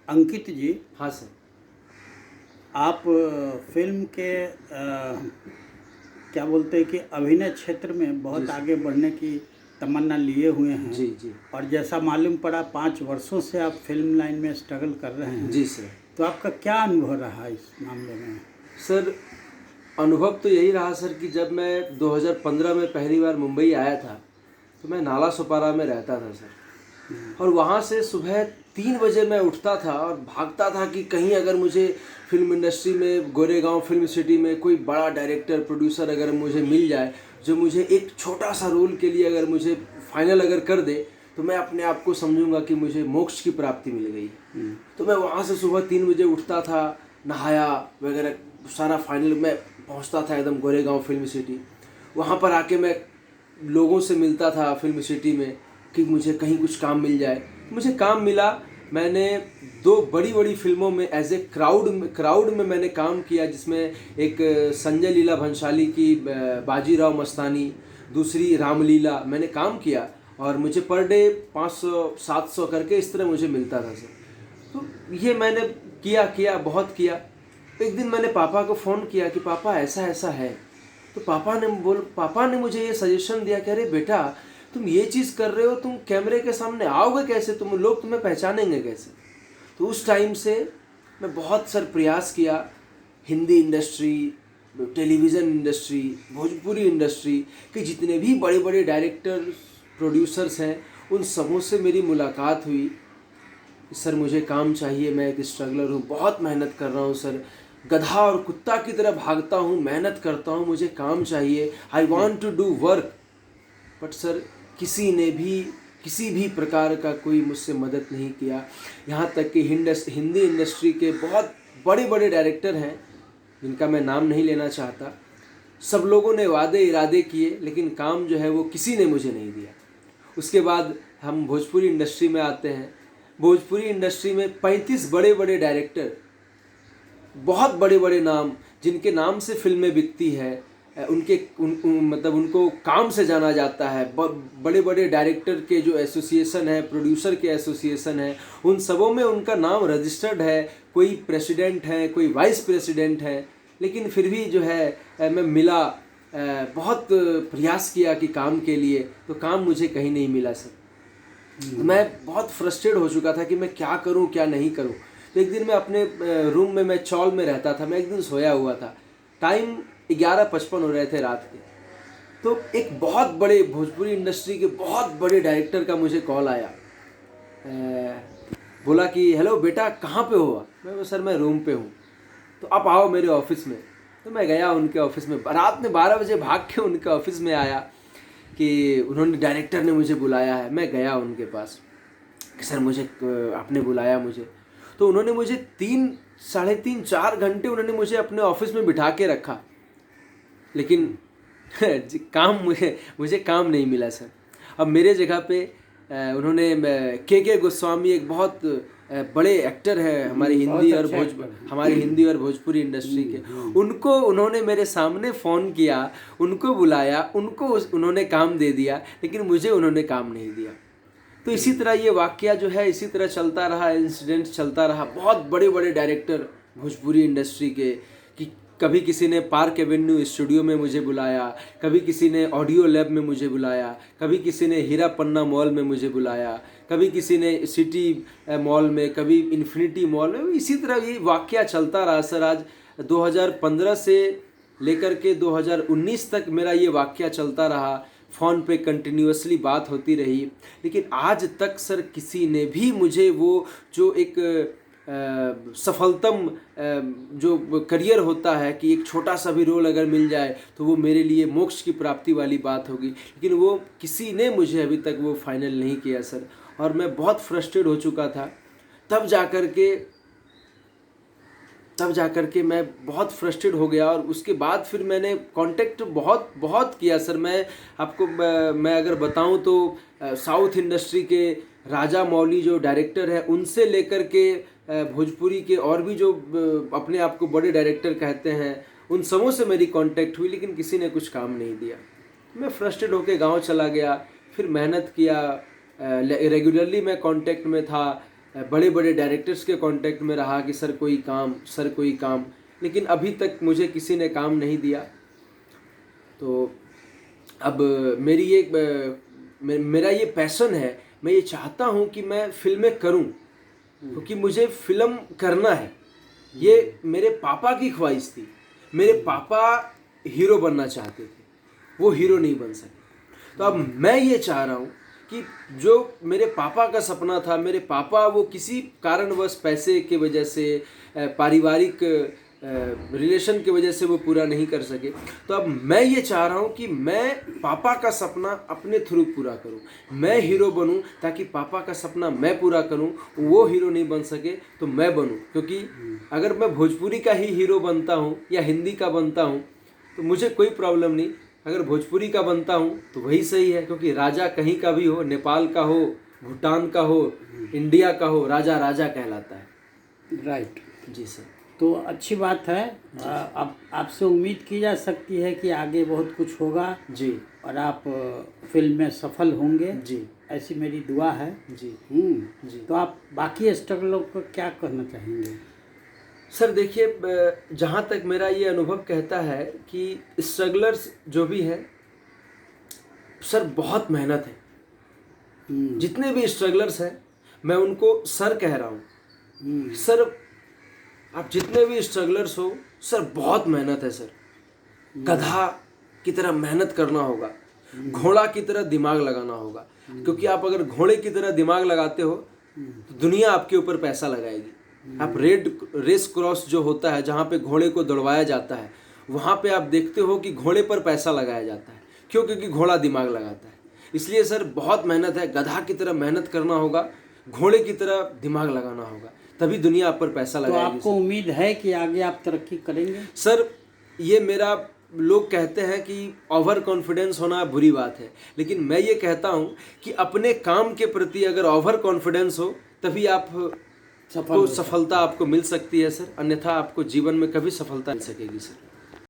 अंकित जी, हाँ सर। आप फिल्म के क्या बोलते हैं कि अभिनय क्षेत्र में जी बहुत सर। आगे बढ़ने की तमन्ना लिए हुए हैं। जी जी। और जैसा मालूम पड़ा 5 वर्षों से आप फिल्म लाइन में स्ट्रगल कर रहे हैं। जी सर। तो आपका क्या अनुभव रहा इस मामले में? सर, अनुभव तो यही रहा सर कि जब मैं 2015 में पहली बार मुंबई आया था तो मैं नाला सोपारा में रहता था सर। और वहाँ से सुबह 3 बजे मैं उठता था और भागता था कि कहीं अगर मुझे फिल्म इंडस्ट्री में गोरेगांव फिल्म सिटी में कोई बड़ा डायरेक्टर प्रोड्यूसर अगर मुझे मिल जाए, जो मुझे एक छोटा सा रोल के लिए अगर मुझे फाइनल अगर कर दे, तो मैं अपने आप को समझूंगा कि मुझे मोक्ष की प्राप्ति मिल गई है। तो मैं वहाँ से सुबह 3 बजे उठता था, नहाया वगैरह, सारा फाइनल में पहुँचता था एकदम गोरेगांव फिल्म सिटी। वहाँ पर आके मैं लोगों से मिलता था फिल्म सिटी में कि मुझे कहीं कुछ काम मिल जाए। मुझे काम मिला। मैंने 2 बड़ी फिल्मों में एज ए क्राउड में मैंने काम किया, जिसमें एक संजय लीला भंसाली की बाजीराव मस्तानी, दूसरी रामलीला मैंने काम किया। और मुझे पर डे 500-700 करके इस तरह मुझे मिलता था सर। तो ये मैंने किया किया बहुत किया। एक दिन मैंने पापा को फ़ोन किया कि पापा ऐसा ऐसा है। तो पापा ने मुझे ये सजेशन दिया कि अरे बेटा, तुम ये चीज़ कर रहे हो, तुम कैमरे के सामने आओगे कैसे, तुम लोग तुम्हें पहचानेंगे कैसे। तो उस टाइम से मैं बहुत सर प्रयास किया। Hindi industry, television industry, Bhojpuri industry के जितने भी बड़े बड़े डायरेक्टर प्रोड्यूसर्स हैं, उन सबों से मेरी मुलाकात हुई। सर मुझे काम चाहिए, मैं एक स्ट्रगलर हूँ, बहुत मेहनत कर रहा हूँ सर, गधा और कुत्ता की तरह भागता हूँ, मेहनत करता हूँ, मुझे काम चाहिए, I want to do work. But sir किसी भी प्रकार का कोई मुझसे मदद नहीं किया। यहाँ तक कि हिंदी इंडस्ट्री के बहुत बड़े बड़े डायरेक्टर हैं, जिनका मैं नाम नहीं लेना चाहता, सब लोगों ने वादे इरादे किए, लेकिन काम जो है वो किसी ने मुझे नहीं दिया। उसके बाद हम भोजपुरी इंडस्ट्री में आते हैं। भोजपुरी इंडस्ट्री में 35 बड़े बड़े डायरेक्टर, बहुत बड़े बड़े नाम, जिनके नाम से फिल्में बिकती है, मतलब उनको काम से जाना जाता है। बड़े बड़े डायरेक्टर के जो एसोसिएशन है, प्रोड्यूसर के एसोसिएशन है, उन सबों में उनका नाम रजिस्टर्ड है। कोई प्रेसिडेंट है, कोई वाइस प्रेसिडेंट है, लेकिन फिर भी जो है मैं मिला, बहुत प्रयास किया कि काम के लिए, तो काम मुझे कहीं नहीं मिला सर। मैं बहुत फ्रस्ट्रेट हो चुका था कि मैं क्या करूं क्या नहीं करूं। तो एक दिन मैं अपने रूम में, मैं चौल में रहता था, मैं एक दिन सोया हुआ था, टाइम 11:55 हो रहे थे रात के। तो एक बहुत बड़े भोजपुरी इंडस्ट्री के बहुत बड़े डायरेक्टर का मुझे कॉल आया। बोला कि हेलो बेटा, कहाँ पे हो? मैं बोला सर मैं रूम पे हूँ, तो आप आओ मेरे ऑफिस में। तो मैं गया उनके ऑफिस में, रात में 12 बजे भाग के उनके ऑफिस में आया कि उन्होंने, डायरेक्टर ने मुझे बुलाया है। मैं गया उनके पास कि सर मुझे आपने बुलाया मुझे। तो उन्होंने मुझे 3, 3.5, 4 घंटे उन्होंने मुझे अपने ऑफिस में बिठा के रखा, लेकिन काम मुझे काम नहीं मिला सर। अब मेरे जगह पे उन्होंने के गोस्वामी, एक बहुत बड़े एक्टर हैं हमारी हिंदी और भोजपुरी इंडस्ट्री के, उनको उन्होंने मेरे सामने फ़ोन किया, उनको बुलाया, उन्होंने काम दे दिया, लेकिन मुझे उन्होंने काम नहीं दिया। तो इसी तरह ये वाकया जो है इसी तरह चलता रहा, इंसिडेंट चलता रहा। बहुत बड़े बड़े डायरेक्टर भोजपुरी इंडस्ट्री के, कि कभी किसी ने पार्क एवेन्यू स्टूडियो में मुझे बुलाया, कभी किसी ने ऑडियो लैब में मुझे बुलाया, कभी किसी ने हीरा पन्ना मॉल में मुझे बुलाया, कभी किसी ने सिटी मॉल में, कभी इन्फिनिटी मॉल में। इसी तरह ये वाकया चलता रहा सर। आज 2015 से लेकर के 2019 तक मेरा ये वाकया चलता रहा। फ़ोन पे कंटिन्यूसली बात होती रही, लेकिन आज तक सर किसी ने भी मुझे वो जो एक सफलतम जो करियर होता है कि एक छोटा सा भी रोल अगर मिल जाए तो वो मेरे लिए मोक्ष की प्राप्ति वाली बात होगी, लेकिन वो किसी ने मुझे अभी तक वो फाइनल नहीं किया सर। और मैं बहुत फ्रस्ट्रेट हो चुका था। तब जाकर के मैं बहुत फ्रस्ट्रेट हो गया। और उसके बाद फिर मैंने कांटेक्ट बहुत किया सर। मैं अगर बताऊं तो साउथ इंडस्ट्री के राजा मौली जो डायरेक्टर है, उनसे लेकर के भोजपुरी के और भी जो अपने आप को बड़े डायरेक्टर कहते हैं, उन सबों से मेरी कांटेक्ट हुई, लेकिन किसी ने कुछ काम नहीं दिया। मैं फ्रस्ट्रेट होकर गांव चला गया, फिर मेहनत किया, रेगुलरली मैं कांटेक्ट में था। बड़े बड़े डायरेक्टर्स के कांटेक्ट में रहा कि सर कोई काम, लेकिन अभी तक मुझे किसी ने काम नहीं दिया। तो अब मेरा ये पैशन है, मैं ये चाहता हूँ कि मैं फिल्में करूँ, क्योंकि मुझे फिल्म करना है। ये मेरे पापा की ख्वाहिश थी। मेरे पापा हीरो बनना चाहते थे, वो हीरो नहीं बन सके। तो अब मैं ये चाह रहा हूँ कि जो मेरे पापा का सपना था, मेरे पापा वो किसी कारणवश पैसे के वजह से, पारिवारिक रिलेशन की वजह से वो पूरा नहीं कर सके। तो अब मैं ये चाह रहा हूँ कि मैं पापा का सपना अपने थ्रू पूरा करूँ, मैं हीरो बनूँ, ताकि पापा का सपना मैं पूरा करूँ, वो हीरो नहीं बन सके तो मैं बनूँ। क्योंकि अगर मैं भोजपुरी का ही हीरो बनता हूँ या हिंदी का बनता हूँ तो मुझे कोई प्रॉब्लम नहीं। अगर भोजपुरी का बनता हूँ तो वही सही है, क्योंकि राजा कहीं का भी हो, नेपाल का हो, भूटान का हो, इंडिया का हो, राजा राजा कहलाता है। राइट जी सर। तो अच्छी बात है। अब आपसे उम्मीद की जा सकती है कि आगे बहुत कुछ होगा जी, और आप फिल्म में सफल होंगे जी, ऐसी मेरी दुआ है जी, जी। तो आप बाकी स्ट्रगलों को क्या कहना चाहेंगे? सर देखिए, जहाँ तक मेरा ये अनुभव कहता है कि स्ट्रगलर्स जो भी है सर, बहुत मेहनत है। जितने भी स्ट्रगलर्स हैं मैं उनको सर कह रहा हूँ। सर आप जितने भी स्ट्रगलर्स हो सर, बहुत मेहनत है सर। गधा की तरह मेहनत करना होगा, घोड़ा की तरह दिमाग लगाना होगा। क्योंकि आप अगर घोड़े की तरह दिमाग लगाते हो तो दुनिया आपके ऊपर पैसा लगाएगी। आप रेस क्रॉस जो होता है, जहाँ पे घोड़े को दौड़वाया जाता है, वहाँ पे आप देखते हो कि घोड़े पर पैसा लगाया जाता है। क्यों? क्योंकि घोड़ा दिमाग लगाता है। इसलिए सर बहुत मेहनत है, गधा की तरह मेहनत करना होगा, घोड़े की तरह दिमाग लगाना होगा, तभी दुनिया आप पर पैसा लगाएगी। तो आपको उम्मीद है कि आगे आप तरक्की करेंगे? सर ये मेरा, लोग कहते हैं कि ओवर कॉन्फिडेंस होना बुरी बात है, लेकिन मैं ये कहता हूँ कि अपने काम के प्रति अगर ओवर कॉन्फिडेंस हो तभी आप सफलता आपको मिल सकती है सर, अन्यथा आपको जीवन में कभी सफलता मिल सकेगी सर।